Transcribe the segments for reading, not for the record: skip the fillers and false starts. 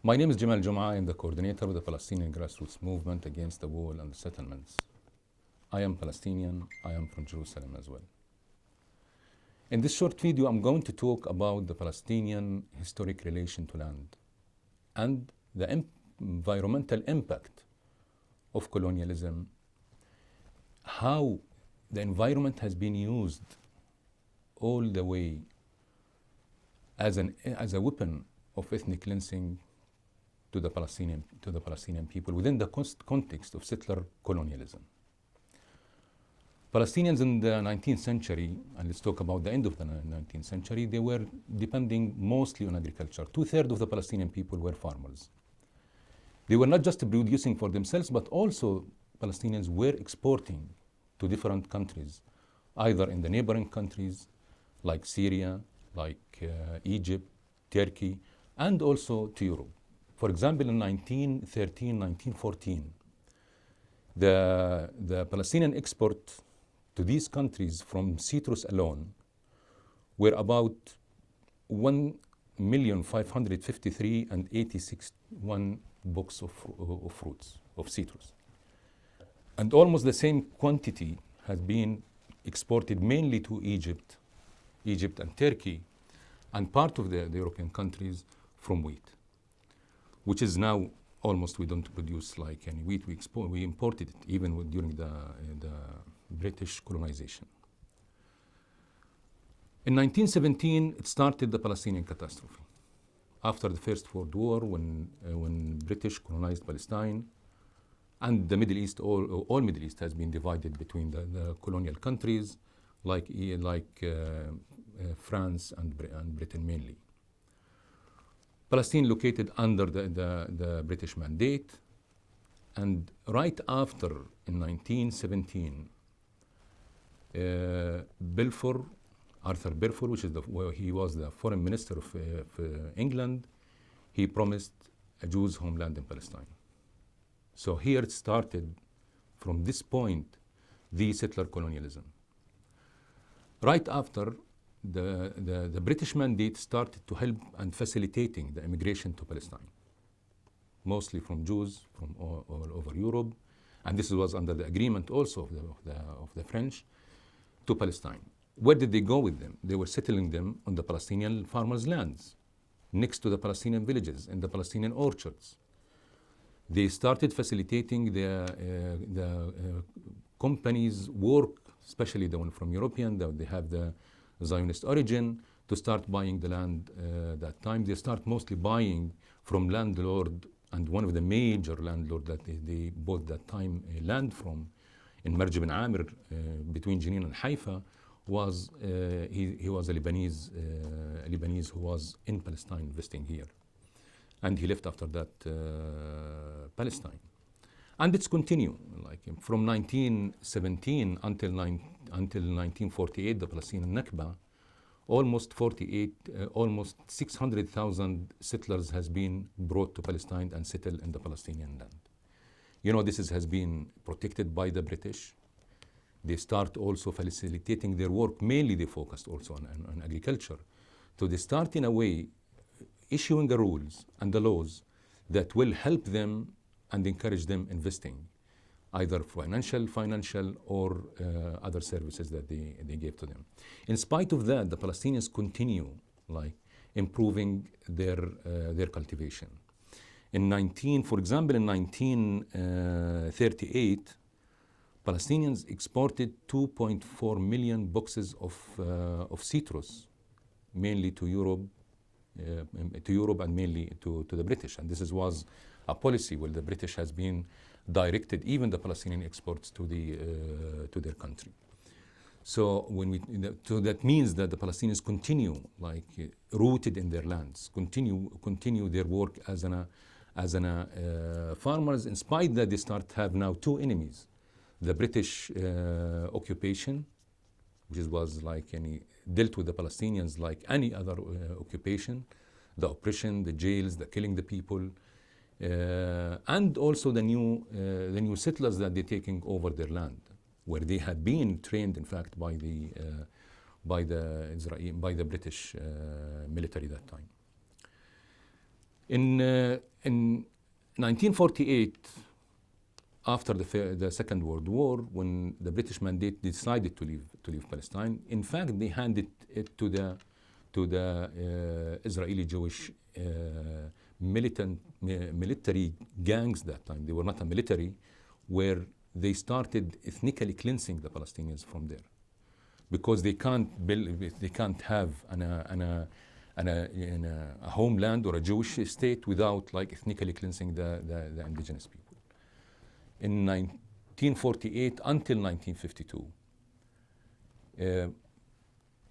My name is Jum'a. I am the coordinator of the Palestinian grassroots movement against the wall and the settlements. I am Palestinian. I am from Jerusalem as well. In this short video, I'm going to talk about the Palestinian historic relation to land and the environmental impact of colonialism, how the environment has been used all the way as a weapon of ethnic cleansing to the Palestinian people within the context of settler colonialism. Palestinians in the 19th century, and let's talk about the end of the 19th century, they were depending mostly on agriculture. 2/3 of the Palestinian people were farmers. They were not just producing for themselves, but also Palestinians were exporting to different countries, either in the neighboring countries like Syria, like Egypt, Turkey, and also to Europe. For example, in 1913, 1914, the Palestinian export to these countries from citrus alone were about 1,553,086 and 86 books of fruits, of citrus. And almost the same quantity has been exported mainly to Egypt and Turkey, and part of the European countries from wheat, which is now almost we don't produce like any wheat. We imported it even during the British colonization. In 1917, it started the Palestinian catastrophe. After the First World War, when British colonized Palestine, and the Middle East, all Middle East has been divided between the colonial countries, like France and Britain mainly. Palestine located under the British mandate, and right after, in 1917, Arthur Balfour, he was the foreign minister of England, he promised a Jews' homeland in Palestine. So here it started, from this point, the settler colonialism. Right after, the British mandate started to help and facilitating the immigration to Palestine, mostly from Jews from all over Europe, and this was under the agreement also of the French to Palestine. Where did they go with them? They were settling them on the Palestinian farmers' lands, next to the Palestinian villages, in the Palestinian orchards. They started facilitating the companies' work, especially the one from European, they have the Zionist origin, to start buying the land that time. They start mostly buying from landlord, and one of the major landlord that they bought that time land from in Marj bin Amir between Jenin and Haifa was he was a Lebanese who was in Palestine investing here, and he left after that Palestine. And it's continued, like from 1917 until 1948, the Palestinian Nakba, almost 600,000 settlers has been brought to Palestine and settled in the Palestinian land. You know, this has been protected by the British. They start also facilitating their work. Mainly they focused also on agriculture. So they start in a way issuing the rules and the laws that will help them and encourage them investing, either financial or other services that they gave to them. In spite of that, the Palestinians continue like improving their cultivation. For example, in 1938, Palestinians exported 2.4 million boxes of citrus, mainly to Europe and mainly to the British. And this was a policy where the British has been directed even the Palestinian exports to their country. So so that means that the Palestinians continue like rooted in their lands, continue their work as farmers, in spite that they start have now two enemies: the British occupation, which was like dealt with the Palestinians like any other occupation, the oppression, the jails, the killing the people, and also the new settlers that they're taking over their land, where they had been trained, in fact, by the British military that time. In 1948, after the Second World War, when the British mandate decided to leave Palestine, in fact, they handed it to the Israeli Jewish military gangs that time. They were not a military, where they started ethnically cleansing the Palestinians from there, because they can't have a homeland or a Jewish state without like ethnically cleansing the indigenous people. In 1948 until 1952,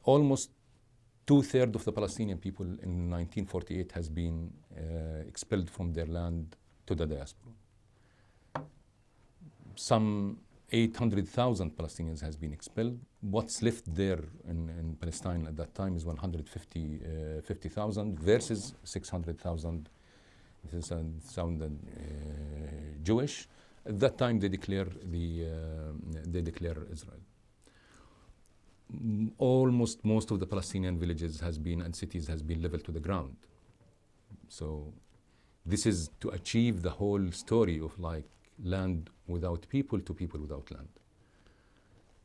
almost 2/3 of the Palestinian people in 1948 has been expelled from their land to the diaspora. Some 800,000 Palestinians has been expelled. What's left there in Palestine at that time is 150,000 versus 600,000 Jewish. At that time, they declare Israel. Almost most of the Palestinian villages and cities has been leveled to the ground. So this is to achieve the whole story of like land without people to people without land.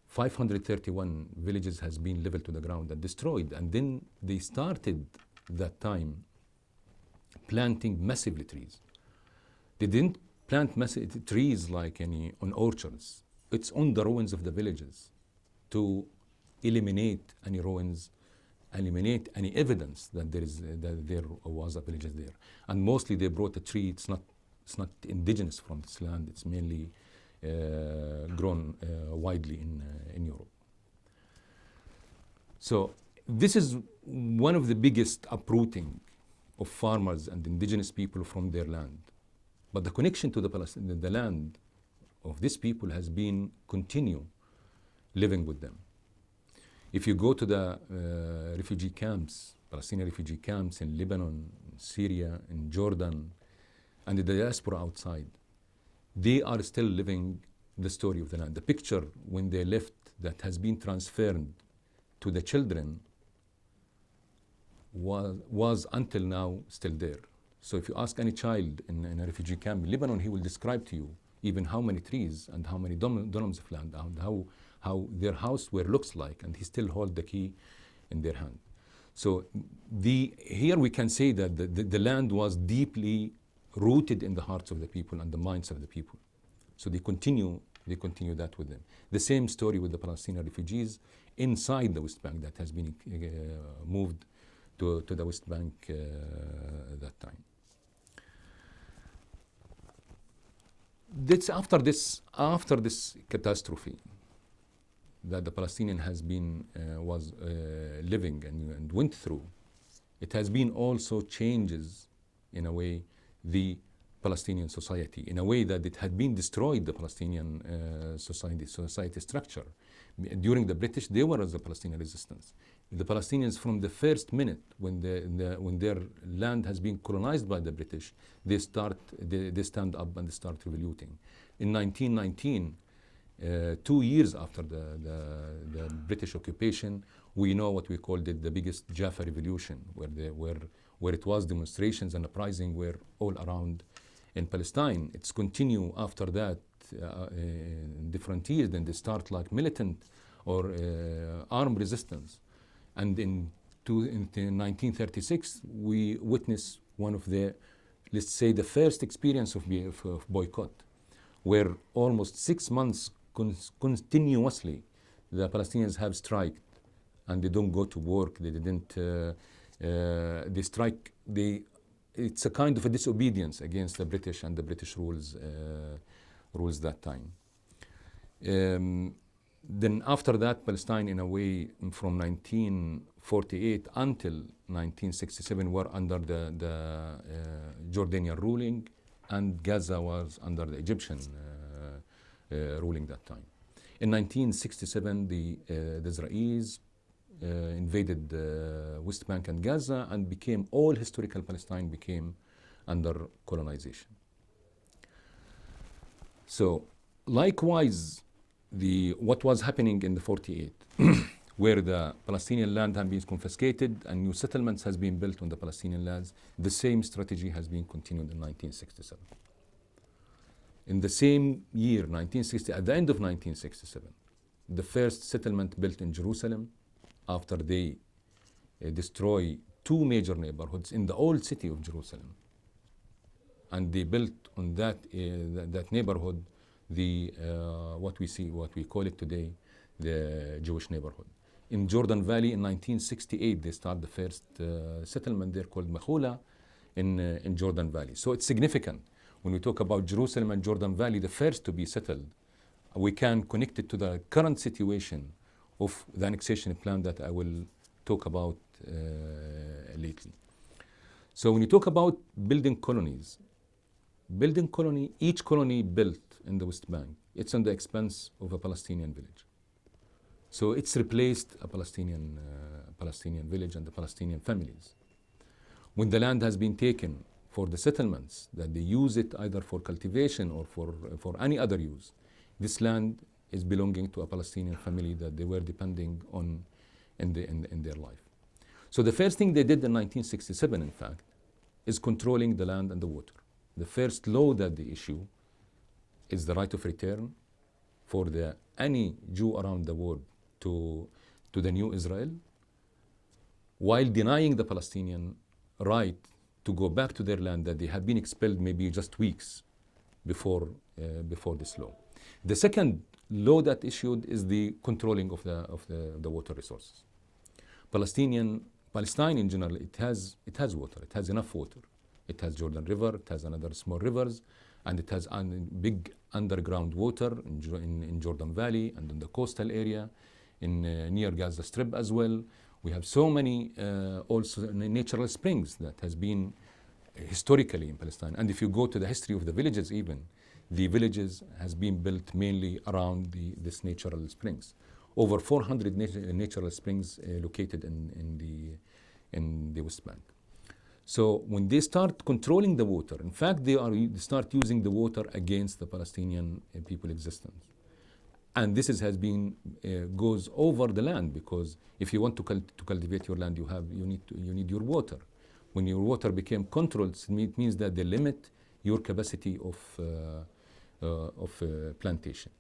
531 villages has been leveled to the ground and destroyed, and then they started that time planting massively trees. They didn't plant massive trees like any on orchards. It's on the ruins of the villages to eliminate any ruins, eliminate any evidence that there was a village there. And mostly they brought a tree. It's not indigenous from this land. It's mainly grown widely in Europe. So this is one of the biggest uprooting of farmers and indigenous people from their land. But the connection to the land of these people has been continue living with them. If you go to the refugee camps, Palestinian refugee camps in Lebanon, Syria, in Jordan, and the diaspora outside, they are still living the story of the land. The picture when they left that has been transferred to the children was until now still there. So if you ask any child in a refugee camp in Lebanon, he will describe to you even how many trees and how many dunams of land and how their house looks like, and he still hold the key in their hand. So here we can say that the land was deeply rooted in the hearts of the people and the minds of the people. So they continue that with them. The same story with the Palestinian refugees inside the West Bank that has been moved to the West Bank that time. That's after this catastrophe that the Palestinian was living and went through. It has been also changes in a way the Palestinian society, in a way that it had been destroyed the Palestinian society structure. During the British, there was the Palestinian resistance. The Palestinians, from the first minute when their land has been colonized by the British, they stand up and they start revoluting. In 1919, 2 years after the British occupation, we know what we called it the biggest Jaffa Revolution, where it was demonstrations and uprising were all around in Palestine. It's continue after that in different years. Then they start like militant or armed resistance. And in 1936, we witnessed one of the, let's say, the first experience of boycott, where almost 6 months continuously the Palestinians have striked, and they don't go to work. They didn't. They strike. It's a kind of a disobedience against the British and the British rules that time. Then after that, Palestine, in a way, from 1948 until 1967, were under the Jordanian ruling, and Gaza was under the Egyptian ruling that time. In 1967, the Israelis invaded West Bank and Gaza, and all historical Palestine became under colonization. So likewise, what was happening in the 48 where the Palestinian land has been confiscated and new settlements has been built on the Palestinian lands. The same strategy has been continued in 1967. In the same year, 1960, at the end of 1967, the first settlement built in Jerusalem, after they destroy two major neighborhoods in the old city of Jerusalem, and they built on that neighborhood what we call it today, the Jewish neighborhood. In Jordan Valley in 1968, they started the first settlement there called Mechula in Jordan Valley. So it's significant. When we talk about Jerusalem and Jordan Valley, the first to be settled, we can connect it to the current situation of the annexation plan that I will talk about lately. So when you talk about building colonies, each colony built in the West Bank, it's on the expense of a Palestinian village. So it's replaced a Palestinian village and the Palestinian families. When the land has been taken for the settlements, that they use it either for cultivation or for any other use, this land is belonging to a Palestinian family that they were depending on in their life. So the first thing they did in 1967, in fact, is controlling the land and the water. The first law that they issue is the right of return for any Jew around the world to the new Israel, while denying the Palestinian right to go back to their land that they had been expelled maybe just weeks before this law. The second law that issued is the controlling of the water resources. Palestine in general, it has water. It has enough water. It has Jordan River. It has another small rivers, and it has big underground water in Jordan Valley and in the coastal area, near Gaza Strip as well. We have so many also natural springs that has been historically in Palestine. And if you go to the history of the villages even, the villages has been built mainly around this natural springs. Over 400 natural springs located in the West Bank. So when they start controlling the water, in fact, they start using the water against the Palestinian people existence. And this goes over the land, because if you want to cultivate your land, you need your water. When your water became controlled, it means that they limit your capacity of plantation.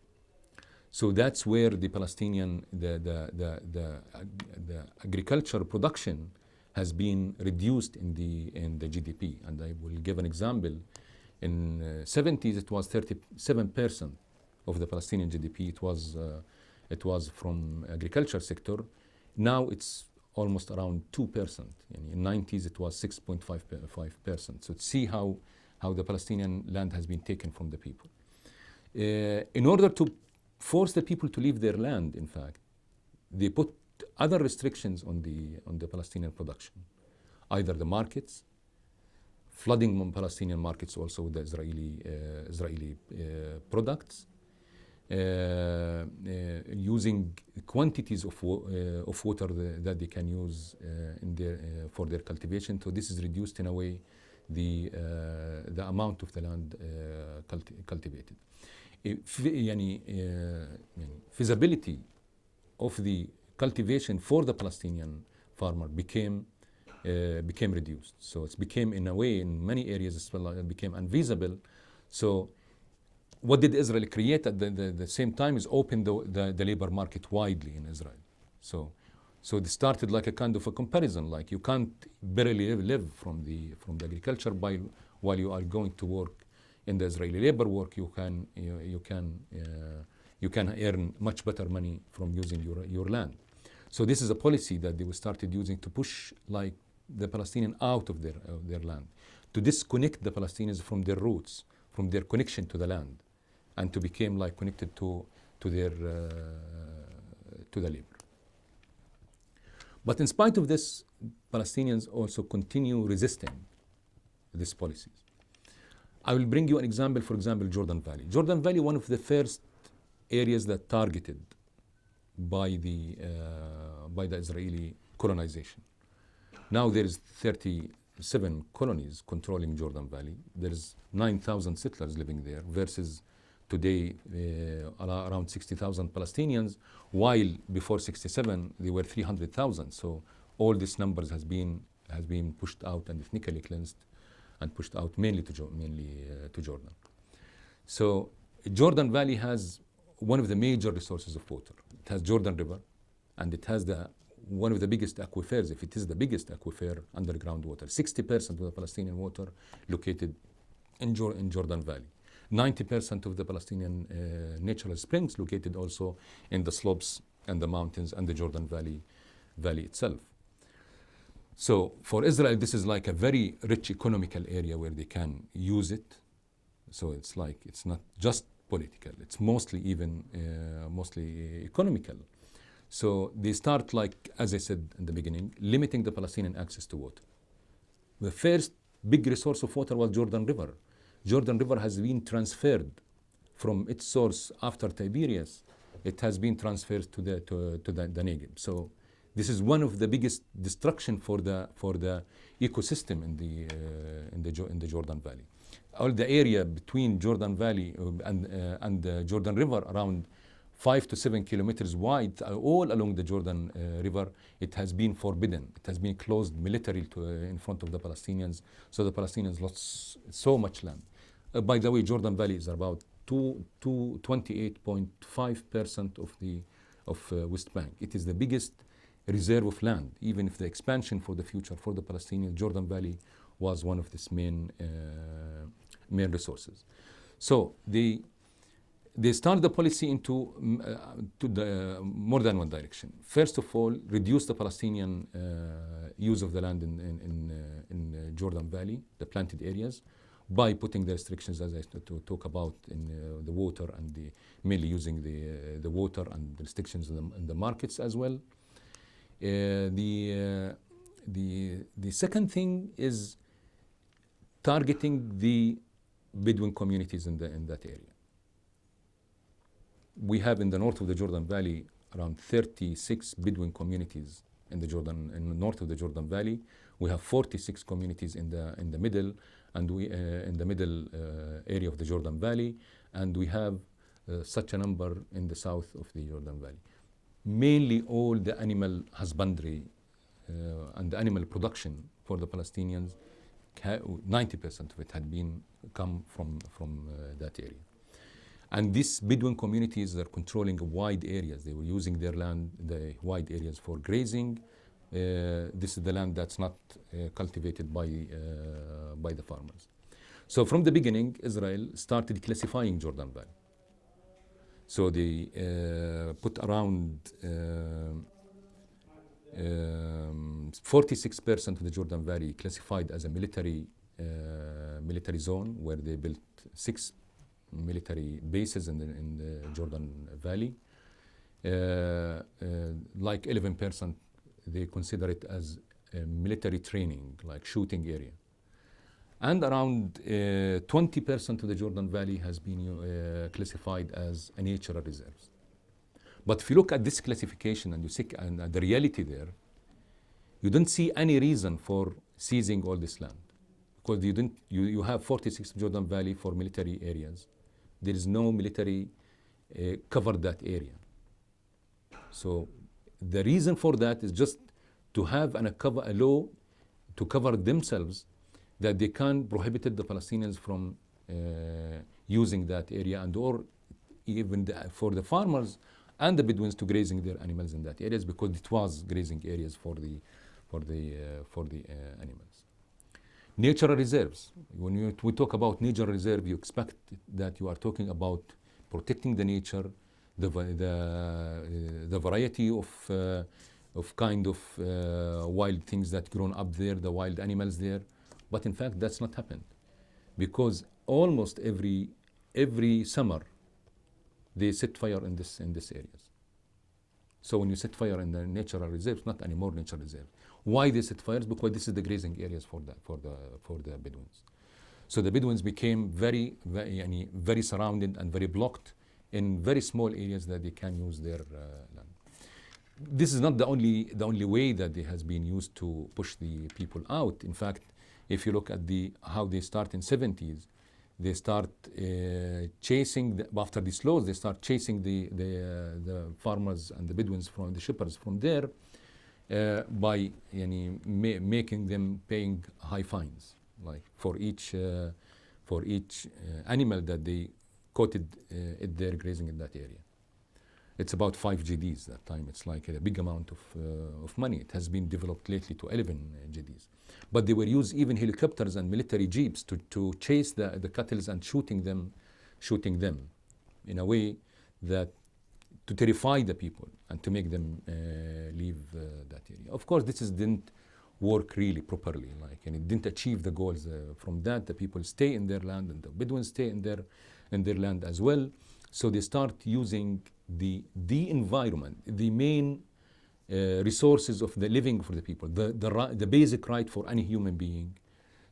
So that's where the Palestinian the agriculture production has been reduced in the GDP. And I will give an example. In 70s, it was 37% of the Palestinian GDP. It was from agriculture sector. Now it's almost around 2%. In 90s, it was 6.5%. So see how the Palestinian land has been taken from the people. In order to force the people to leave their land, in fact, they put other restrictions on the Palestinian production, either the markets, flooding Palestinian markets also with the Israeli products, using quantities of water that they can use for their cultivation. So this is reduced in a way the amount of the land cultivated. Feasibility of the cultivation for the Palestinian farmer became reduced. So it became, in a way, in many areas as well, it became unfeasible. So what did Israel create at the same time is open the labor market widely in Israel. So it started like a kind of a comparison, like you can't barely live from the agriculture while you are going to work in the Israeli labor work. You can earn much better money from using your land. So this is a policy that they started using to push like the Palestinian out of their land, to disconnect the Palestinians from their roots, from their connection to the land, and to become like connected to the labor. But in spite of this, Palestinians also continue resisting these policies. I will bring you an example, for example, Jordan Valley. Jordan Valley, one of the first areas that targeted by the Israeli colonization. Now there is 37 colonies controlling Jordan Valley. There is 9,000 settlers living there versus today around 60,000 Palestinians, while before 67 they were 300,000. So all these numbers has been pushed out and ethnically cleansed and pushed out mainly to Jordan. So Jordan Valley has one of the major resources of water. It has Jordan River, and it has one of the biggest aquifers, if it is the biggest aquifer, underground water. 60% of the Palestinian water located in Jordan Valley. 90% of the Palestinian natural springs located also in the slopes and the mountains and the Jordan Valley itself. So for Israel, this is like a very rich economical area where they can use it. So it's not just political, it's mostly economical. So they start, like, as I said in the beginning, limiting the Palestinian access to water. The first big resource of water was Jordan River. Jordan River has been transferred from its source after Tiberias. It has been transferred to the Negev. So this is one of the biggest destruction for the ecosystem in the Jordan Valley. All the area between Jordan Valley and the Jordan River, around 5 to 7 kilometers wide, all along the Jordan River, it has been forbidden. It has been closed militarily in front of the Palestinians. So the Palestinians lost so much land. By the way, Jordan Valley is about 28.5% of West Bank. It is the biggest reserve of land. Even if the expansion for the future for the Palestinians, Jordan Valley was one of its main resources. So they started the policy into more than one direction. First of all, reduce the Palestinian use of the land in Jordan Valley, the planted areas, by putting the restrictions, as I talk about, in the water and mainly using the water and the restrictions in the markets as well. The second thing is targeting the Bedouin communities in that area. We have in the north of the Jordan Valley around 36 Bedouin communities in the north of the Jordan Valley. We have 46 communities in the middle, and in the middle area of the Jordan Valley, and we have such a number in the south of the Jordan Valley. Mainly all the animal husbandry and the animal production for the Palestinians, 90% of it had come from that area. And these Bedouin communities are controlling wide areas. They were using their land, the wide areas, for grazing. This is the land that's not cultivated by the farmers. So from the beginning, Israel started classifying Jordan Valley. So they put around 46% of the Jordan Valley classified as a military zone, where they built 6 military bases in the Jordan Valley. Like 11%, they consider it as a military training, like shooting area. And around 20% of the Jordan Valley has been classified as a natural reserve. But if you look at this classification and you see the reality there, you don't see any reason for seizing all this land, because you have 46 Jordan Valley for military areas. There is no military cover that area. So the reason for that is just to have a law to cover themselves, that they can prohibit the Palestinians from using that area, and or even for the farmers and the Bedouins to grazing their animals in that areas, because it was grazing areas for the animals. Natural reserves. When we talk about natural reserve, you expect that you are talking about protecting the nature, the variety of kind of wild things that grown up there, the wild animals there. But in fact, that's not happened, because almost every summer they set fire in this areas. So when you set fire in the natural reserves, not anymore natural reserve. Why they set fires? Because this is the grazing areas for the Bedouins. So the Bedouins became very surrounded and very blocked in very small areas that they can use their land. This is not the only way that it has been used to push the people out. In fact, if you look at how they start in 70s, they start chasing, after these laws, they start chasing the farmers and the Bedouins from the shepherds from there by making them paying high fines, like for each animal that they caught it there grazing in that area. It's about 5 GDs that time. It's like a big amount of money. It has been developed lately to 11 GDs. But they were used even helicopters and military jeeps to chase the cattle and shooting them in a way that to terrify the people and to make them leave that area. Of course, didn't work really properly, and it didn't achieve the goals from that. The people stay in their land and the Bedouins stay in their land as well. So they start using the environment, the main resources of the living for the people, the basic right for any human being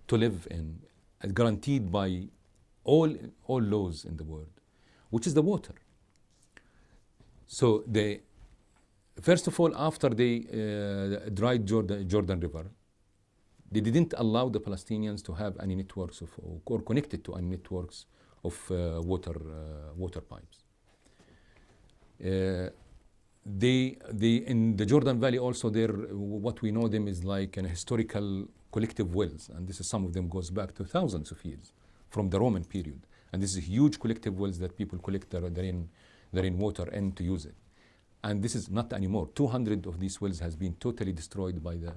to live in, guaranteed by all laws in the world, which is the water. So they, first of all, after they dried Jordan River, they didn't allow the Palestinians to have any networks or connected to any networks of water pipes. They in the Jordan Valley also, there what we know them is like an historical collective wells, and this is, some of them goes back to thousands of years from the Roman period, and this is huge collective wells that people collect their water and to use it. And this is not anymore. 200 of these wells has been totally destroyed by the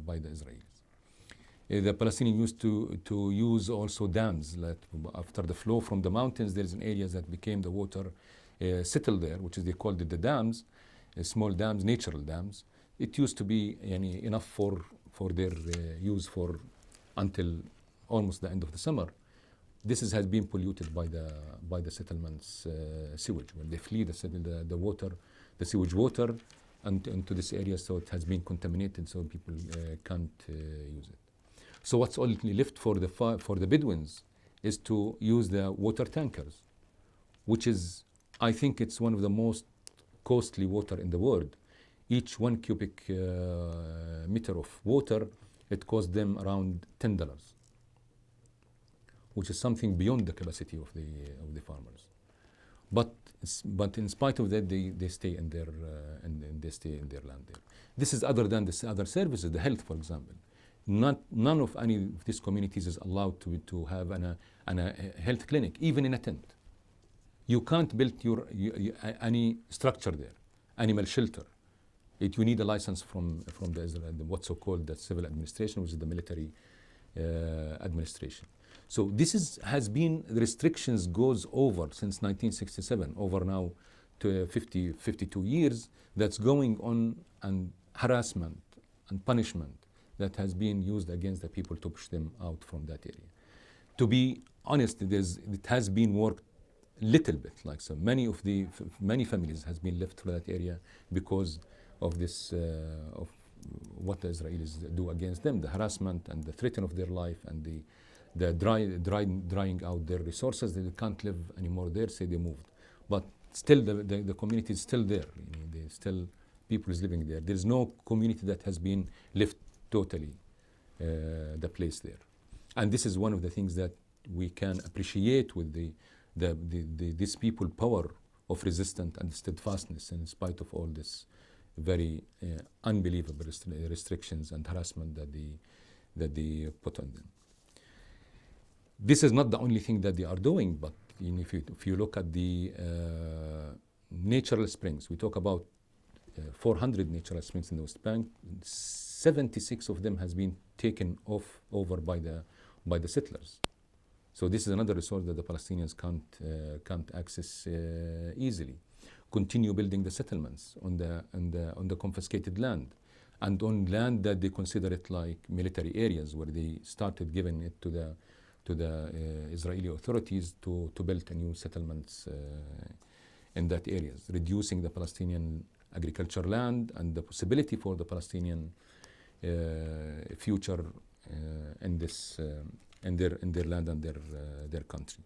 Israelis. The Palestinians used to use also dams. That after the flow from the mountains, there is an area that became the water settled there, which is they called it the dams, small dams, natural dams. It used to be enough for their use for until almost the end of the summer. This has been polluted by the settlements' sewage. When they flee the water, the sewage water, into this area, so it has been contaminated, so people can't use it. So what's only left for the Bedouins is to use the water tankers, which is, I think it's one of the most costly water in the world. Each 1 cubic meter of water, it costs them around $10, which is something beyond the capacity of the farmers. But in spite of that, they stay in their land there. This is other than the other services, the health, for example. None of any of these communities is allowed to have a health clinic, even in a tent. You can't build any structure there, animal shelter. You need a license from the Israel, what's so called the civil administration, which is the military administration. So this has been, the restrictions goes over since 1967, over now to 52 years, that's going on, and harassment and punishment that has been used against the people to push them out from that area. To be honest, it has been worked little bit, like so many families has been left for that area because of this, of what the Israelis do against them, the harassment and the threat of their life and the drying out their resources. They can't live anymore there, so they moved. But still, the community is still there. People is living there. There's no community that has been left totally the place there. And this is one of the things that we can appreciate with these people power of resistance and steadfastness in spite of all this very unbelievable restrictions and harassment that they put on them. This is not the only thing that they are doing, but if you look at the natural springs, we talk about 400 natural springs in the West Bank. 76 of them has been taken over by the settlers. So this is another resource that the Palestinians can't access easily. Continue building the settlements on the confiscated land, and on land that they consider it like military areas, where they started giving it to the Israeli authorities to build a new settlements in that areas, reducing the Palestinian agriculture land and the possibility for the Palestinian future in this in their land and their country.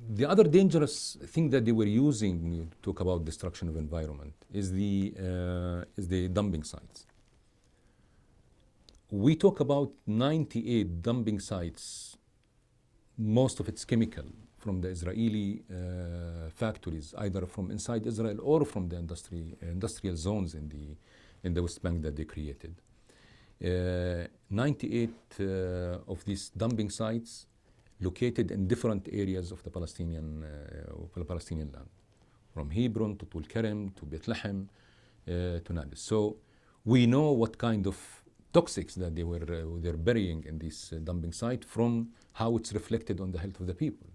The other dangerous thing that they were using when you talk about destruction of environment is the dumping sites. we talk about 98 dumping sites, most of it's chemical, from the Israeli factories, either from inside Israel or from the industrial zones in the West Bank that they created. 98 of these dumping sites located in different areas of the Palestinian land, from Hebron to Tul Kerem to Beit Lahem to Nablus. So we know what kind of toxics that they're burying in this dumping site, from how it's reflected on the health of the people.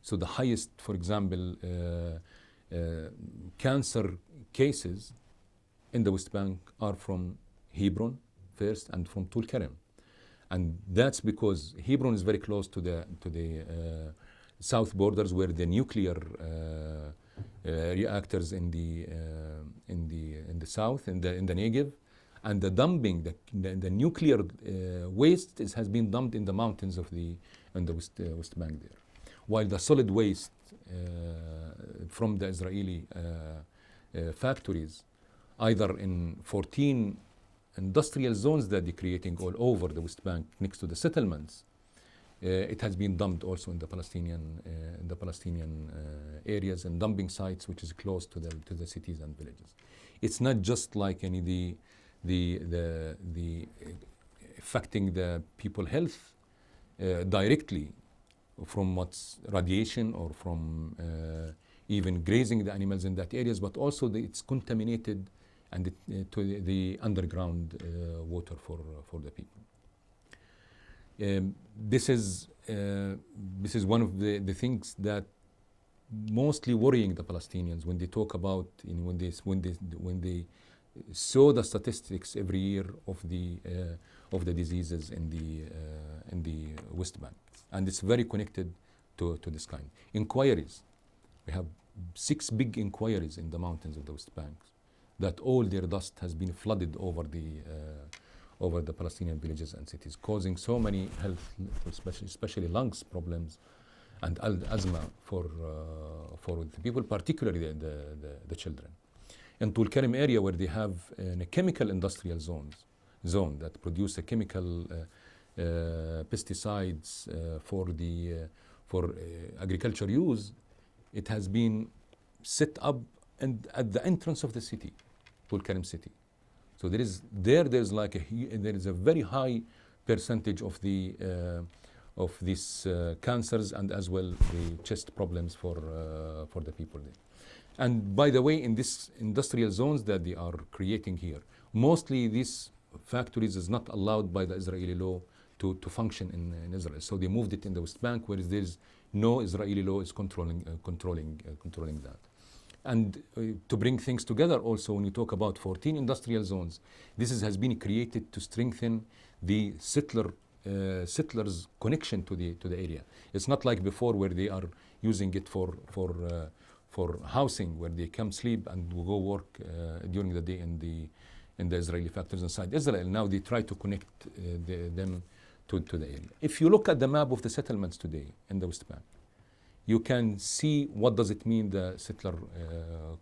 So the highest, for example, cancer cases in the West Bank are from Hebron first and from Tul Kerem. And that's because Hebron is very close to the south borders, where the nuclear reactors in the south, in the Negev, and the dumping, the nuclear waste has been dumped in the mountains in the West Bank there, while the solid waste from the Israeli factories, either in 14 industrial zones that they're creating all over the West Bank next to the settlements, it has been dumped also in the Palestinian areas and dumping sites, which is close to the cities and villages. It's not just like the affecting the people health directly from what's radiation or from even grazing the animals in that areas, but also it's contaminated and to the underground water for the people. This is one of the things that mostly worrying the Palestinians when they talk about, when they saw the statistics every year of the diseases in the West Bank, and it's very connected to this kind. Inquiries, we have 6 big inquiries in the mountains of the West Bank, that all their dust has been flooded over the Palestinian villages and cities, causing so many health, especially lungs problems and asthma for the people, particularly the children. In Tul Kerem area, where they have a chemical industrial zone that produce a chemical pesticides for agriculture use, it has been set up and at the entrance of the city, Tul Kerem city. So there is a very high percentage of these cancers, and as well the chest problems for the people there. And by the way, in these industrial zones that they are creating here, mostly these factories is not allowed by the Israeli law to function in Israel. So they moved it in the West Bank, where there's no Israeli law is controlling that. And to bring things together also, when you talk about 14 industrial zones, this has been created to strengthen the settlers' connection to the area. It's not like before, where they are using it for housing, where they come sleep and go work during the day in the Israeli factories inside Israel. Now they try to connect them to the area. If you look at the map of the settlements today in the West Bank, you can see what does it mean, the settler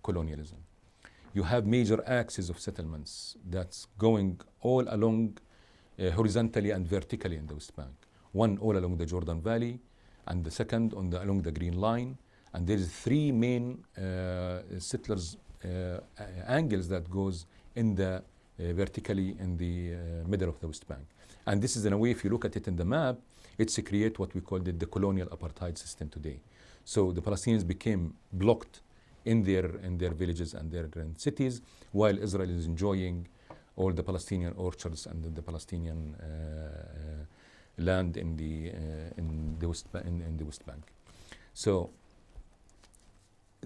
colonialism. You have major axes of settlements that's going all along horizontally and vertically in the West Bank. One all along the Jordan Valley, and the second along the Green Line. And there is 3 main settlers angles that goes in the vertically in the middle of the West Bank. And this is, in a way, if you look at it in the map, it's to create what we call the colonial apartheid system today. So the Palestinians became blocked in their villages and their cities, while Israel is enjoying all the Palestinian orchards and the Palestinian land in the West Bank. So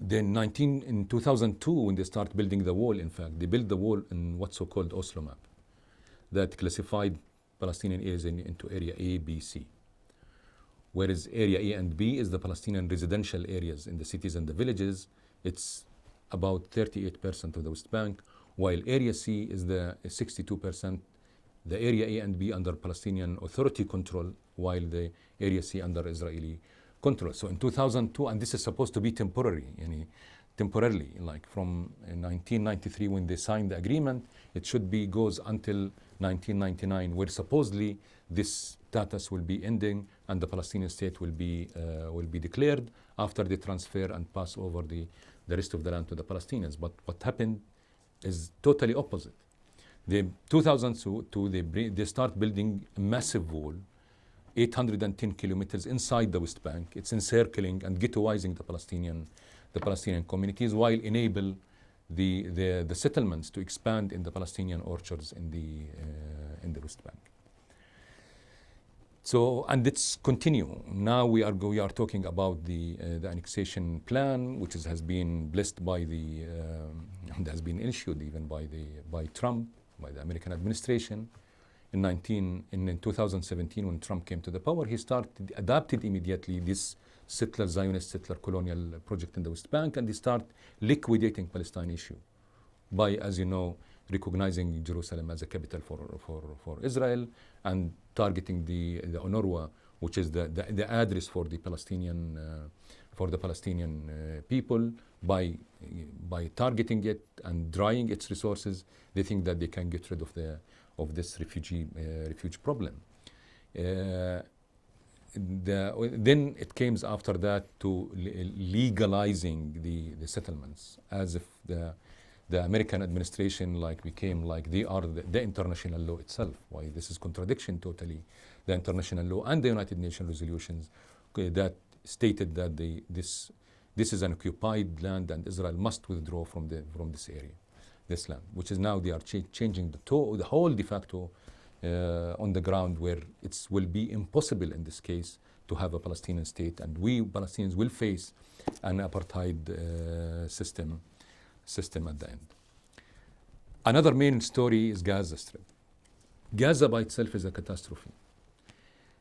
in 2002, when they start building the wall, in fact, they built the wall in what's so-called Oslo map that classified Palestinian areas into area A, B, C. Whereas area A and B is the Palestinian residential areas in the cities and the villages. It's about 38% of the West Bank, while area C is the 62%. The area A and B under Palestinian Authority control, while the area C under Israeli control. So in 2002, and this is supposed to be temporarily, like from 1993 when they signed the agreement, it should goes until 1999, where supposedly this status will be ending and the Palestinian state will be declared after they transfer and pass over the rest of the land to the Palestinians. But what happened is totally opposite. The 2002, they start building a massive wall, 810 kilometers inside the West Bank. It's encircling and ghettoizing the Palestinian communities, while enable the settlements to expand in the Palestinian orchards in the West Bank. So, and it's continue. Now we are talking about the annexation plan, which has been blessed by and has been issued even by Trump, by the American administration. In 2017, when Trump came to the power, he adapted immediately this Zionist settler colonial project in the West Bank, and they start liquidating Palestine issue by, as you know, recognizing Jerusalem as a capital for Israel, and targeting the UNRWA, which is the address for the Palestinian people. By targeting it and drying its resources, they think that they can get rid of this refugee problem. Then it came after that to legalizing the settlements, as if the American administration became like they are the international law itself. Why this is contradiction totally, the international law and the United Nations resolutions that stated that this is an occupied land and Israel must withdraw from this area, this land, which is now they are changing the whole de facto on the ground, where it will be impossible in this case to have a Palestinian state, and we Palestinians will face an apartheid system at the end. Another main story is Gaza Strip. Gaza by itself is a catastrophe.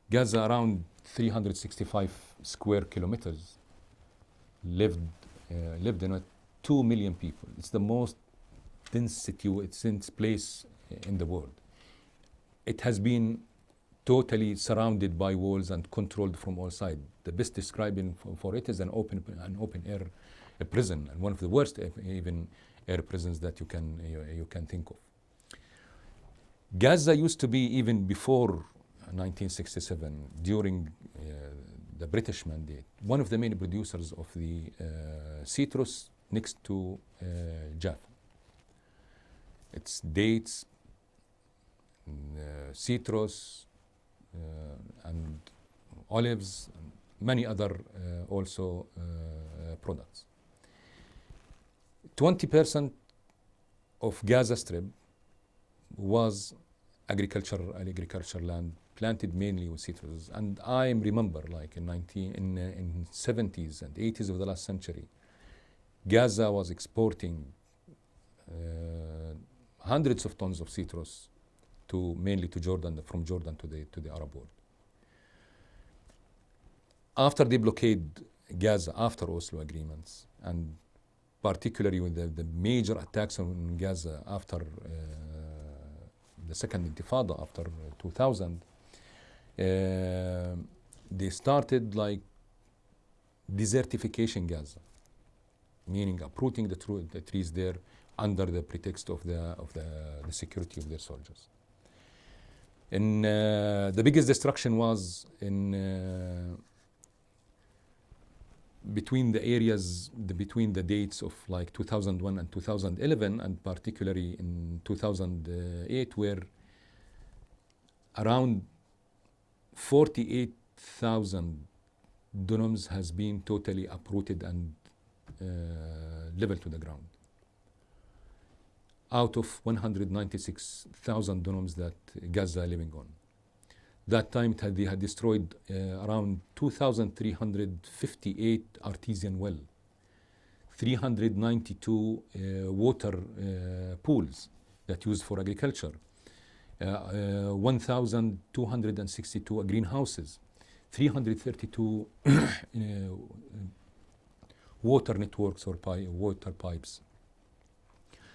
Gaza, around 365 square kilometers, lived in it 2 million people. It's the most dense place in the world. It has been totally surrounded by walls and controlled from all sides. The best describing for it is an open air prison, and one of the worst even air prisons that you can think of. Gaza used to be, even before 1967, during the British mandate, one of the main producers of the citrus next to Jaffa. It's dates, citrus, and olives, and many other also products. 20% of Gaza Strip was agriculture land planted mainly with citrus. And I remember, like in 70s and 80s of the last century, Gaza was exporting hundreds of tons of citrus mainly to Jordan, from Jordan to the Arab world. After they blockade Gaza, after Oslo agreements, and particularly with the major attacks on Gaza after the second Intifada, after 2000, they started desertification Gaza, meaning uprooting the trees there under the pretext of the security of their soldiers. And the biggest destruction was between the areas, between the dates of 2001 and 2011, and particularly in 2008, where around 48,000 dunams has been totally uprooted and leveled to the ground, out of 196,000 dunams that Gaza living on. That time they had destroyed around 2,358 artesian well, 392 water pools that used for agriculture, 1,262 greenhouses, 332 water networks or water pipes.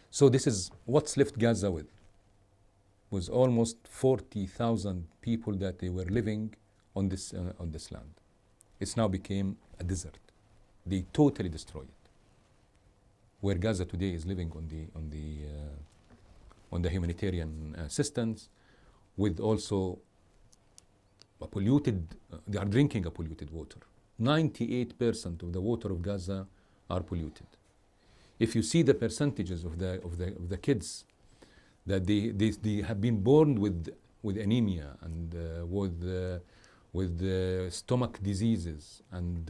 So this is what's left Gaza with, was almost 40,000 people that they were living on this land. It's now became a desert. They totally destroyed it. Where Gaza today is living on on the humanitarian assistance, with also a polluted, they are drinking a polluted water. 98% of the water of Gaza are polluted. If you see the percentages of the kids that they have been born with anemia and with stomach diseases and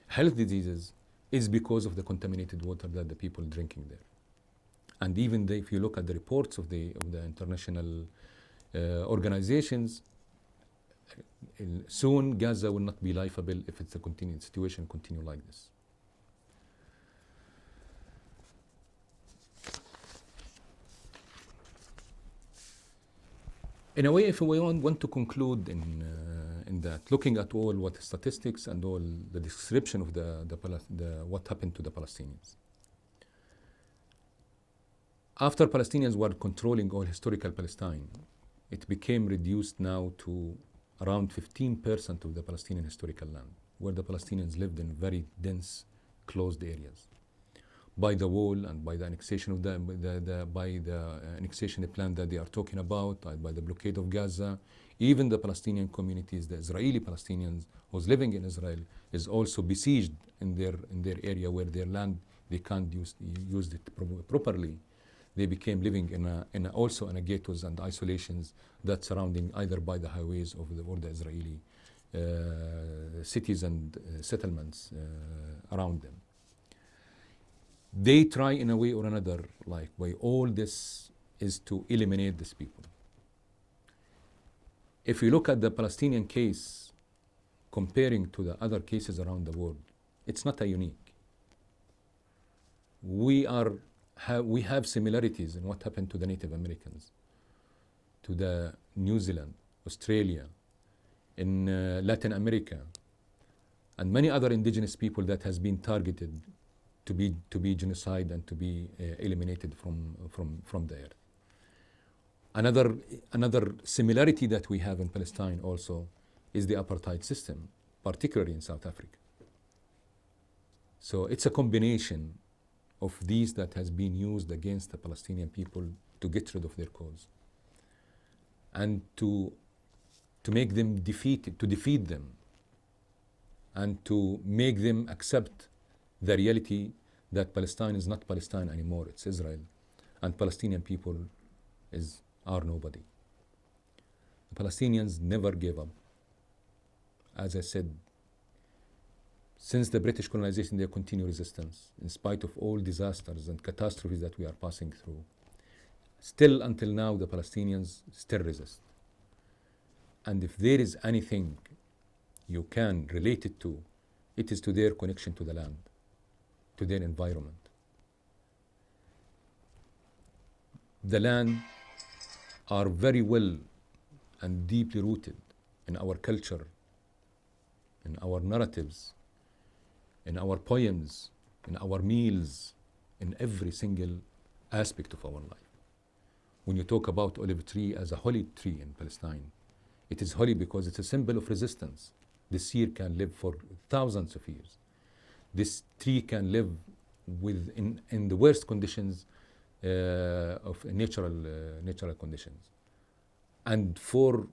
health diseases, is because of the contaminated water that the people drinking there. And even if you look at the reports of the international organizations, soon Gaza will not be livable if it's a continued situation continue like this. In a way, if we want to conclude in that, looking at all what statistics and all the description of what happened to the Palestinians. After Palestinians were controlling all historical Palestine, it became reduced now to around 15% of the Palestinian historical land, where the Palestinians lived in very dense, closed areas. By the wall and by the annexation of annexation plan that they are talking about, by the blockade of Gaza, even the Palestinian communities, the Israeli Palestinians who's living in Israel, is also besieged in their area where their land they can't use it properly. They became living also in ghettos and isolations that surrounding either by the highways or the Israeli cities and settlements around them. They try in a way or another, like by all this, is to eliminate these people. If you look at the Palestinian case, comparing to the other cases around the world, it's not a unique. We have similarities in what happened to the Native Americans, to the New Zealand, Australia, in Latin America, and many other indigenous people that has been targeted to be genocide and to be eliminated from the earth. Another similarity that we have in Palestine also is the apartheid system, particularly in South Africa. So it's a combination of these that has been used against the Palestinian people to get rid of their cause and to make them defeat them, and to make them accept the reality that Palestine is not Palestine anymore, it's Israel, and Palestinian people are nobody. The Palestinians never gave up. As I said, since the British colonization, they continue resistance in spite of all disasters and catastrophes that we are passing through. Still, until now, the Palestinians still resist. And if there is anything you can relate it to, it is to their connection to the land, to their environment. The land are very well and deeply rooted in our culture, in our narratives, in our poems, in our meals, in every single aspect of our life. When you talk about olive tree as a holy tree in Palestine, it is holy because it's a symbol of resistance. This tree can live for thousands of years. This tree can live in the worst conditions of natural conditions. And for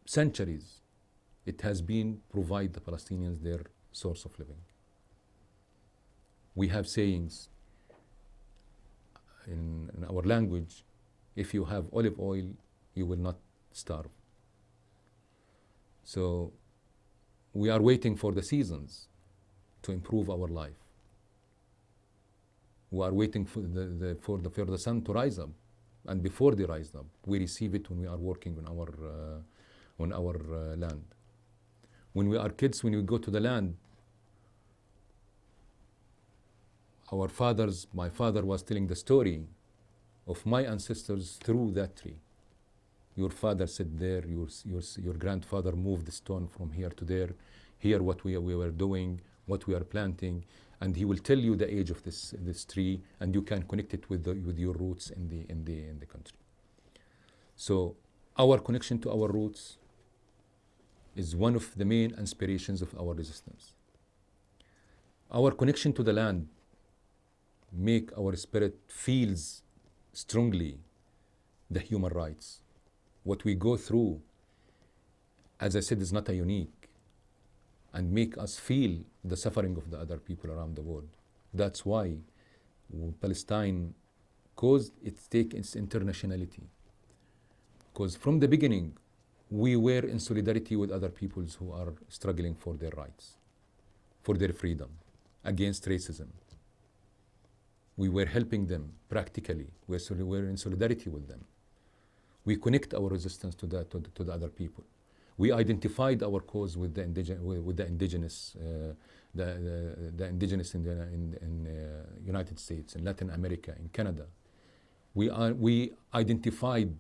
centuries, it has been provide the Palestinians their source of living. We have sayings in our language: if you have olive oil, you will not starve. So we are waiting for the seasons to improve our life. We are waiting for the sun to rise up, and before they rise up, we receive it when we are working on our land. When we are kids, when we go to the land, my father was telling the story of my ancestors through that tree. Your father sat there, your grandfather moved the stone from here to there, here what we were doing, what we are planting, and he will tell you the age of this tree, and you can connect it with your roots in the country. So our connection to our roots is one of the main inspirations of our resistance. Our connection to the land make our spirit feels strongly the human rights. What we go through, as I said, is not a unique, and make us feel the suffering of the other people around the world. That's why Palestine caused its take its internationality. Because from the beginning, we were in solidarity with other peoples who are struggling for their rights, for their freedom, against racism. We were helping them practically. We're in solidarity with them. We connect our resistance to the other people. We identified our cause with the indigenous, the indigenous in the United States, in Latin America, in Canada. We identified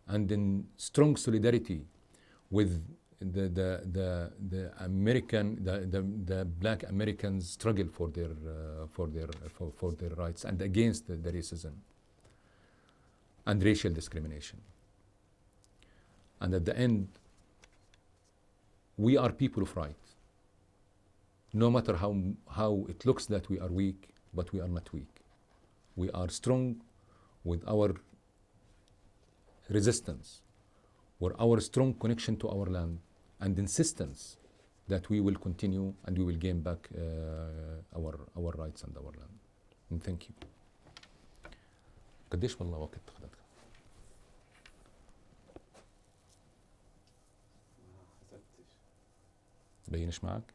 and in strong solidarity with the American, the Black Americans' struggle for their rights and against the racism and racial discrimination. And at the end, we are people of right. No matter how it looks that we are weak, but we are not weak. We are strong with our resistance, or our strong connection to our land and insistence that we will continue and we will gain back our rights and our land. And thank you. قديش والله وقت أخذت؟ بينش معك؟